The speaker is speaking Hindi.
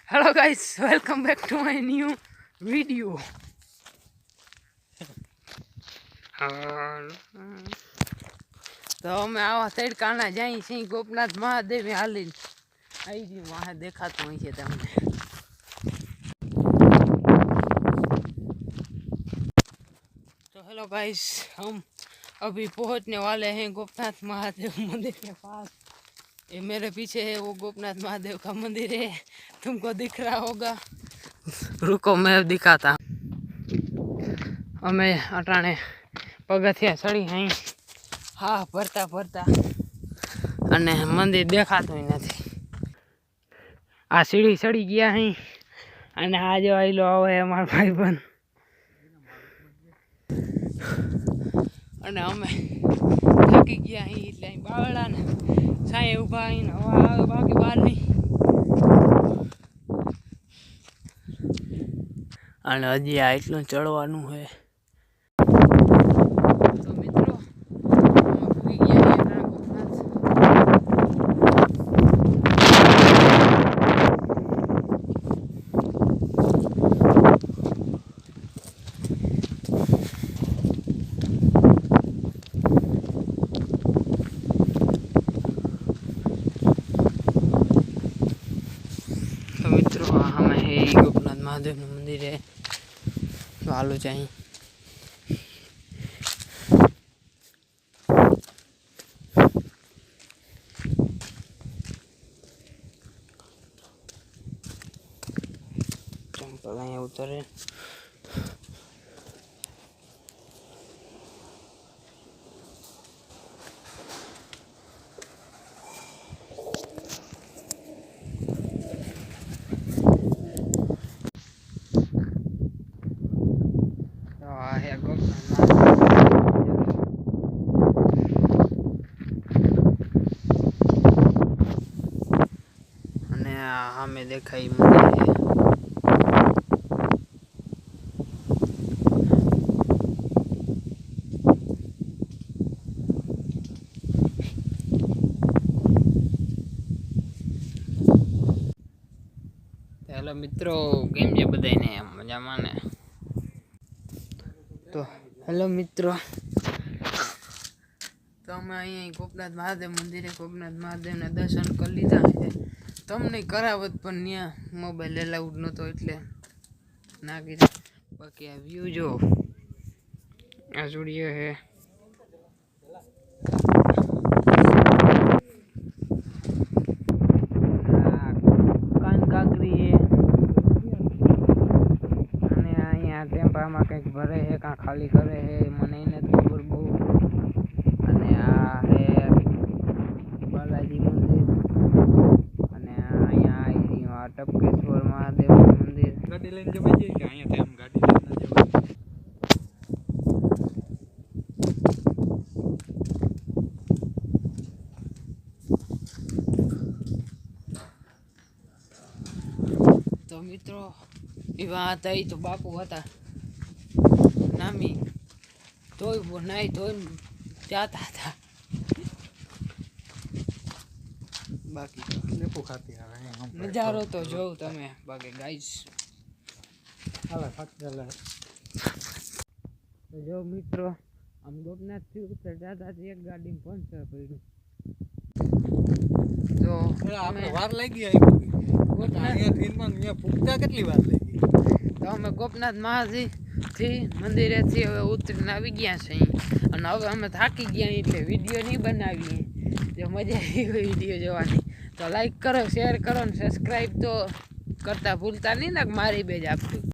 Hello guys, welcome back to my new video. તો અમે આવા તડકાના જઈ છીએ ગોપનાથ મહાદેવ હાલીને आई जी वहाँ देखाता हूँ ये તમને तो हेलो गाइस, हम अभी पहुँचने वाले हैं गोपनाथ महादेव मंदिर के पास। ये मेरे पीछे है वो गोपनाथ महादेव का मंदिर है, तुमको दिख रहा होगा। रुको मैं दिखाता। हमें अटाणे पगथिया चढ़ी हैं हाँ भरता भरता अने मंदिर देखातुं नहीं। आ सीढ़ी चढ़ी गया हैं अने आज आइलो आवे अमार भाईबंध अने अमे थकी गया हैं એટલે બાવળાને સાંયે ઊભા આવીને હવા આવે બાકી બહાર નહીં અને હજી આ એટલું ચડવાનું છે। તો મિત્રો અમે ભૂલી ગયા છીએ ગોપનાથ। तो मित्रों हमें है गोपनाथ महादेव मंदिर है वालू चाहिए। चंपल अँ उतरे हमें देखाई मंदिर है। हेलो मित्रों, केम छे बधाने मजामां ने? तो हेलो मित्रों, तो अमे अहीं गोपनाथ महादेव मंदिर है, गोपनाथ महादेव ने दर्शन कर लीधा है। तमने करावत पण न्या मोबाइल एलाउड नतो એટલે ના કીધું। બાકી આ વ્યૂ જો આ સ્ટુડિયો है કાન કાકરી है અને અહીંયા ટેમ્પામાં કંઈક ભરે છે કાં ખાલી કરે છે મને એને ખબર બહુ। અને આ હે બાલાજી મંદિર અને અહીંયા टपकेश्वर महादेव मंदिर गाड़ी लઈને જવાય છે કે અહીંયાથી આમ ગાડી લઈને જવાય। तो मित्रों ये बात आई तो बापू હતા નામી તોય નહીં તોય જાતા હતા बाकी लेपो खाती आ रहे हैं नजारो तो जो तमे बाकी गाइस हाला फाट चले। तो जो मित्रों हम गोपनाथ थी उतर जाता थी एक गाड़ी में पंचर पड्યું तो આપણે વાર લાગી આવી ગોપનાથ અહીંયા અહીંયા પૂગતા કેટલી વાર લાગી। તો અમે गोपनाथ महादेव થી મંદિરે થી હવે ઉતરીને આવી ગયા છે અને હવે અમે થાકી ગયા એટલે વિડિયો નહીં બનાવીએ। जो मजा आई वीडियो जोवानी तो लाइक करो शेयर करो सब्सक्राइब तो करता भूलता नहीं ना मारी बेज आपको।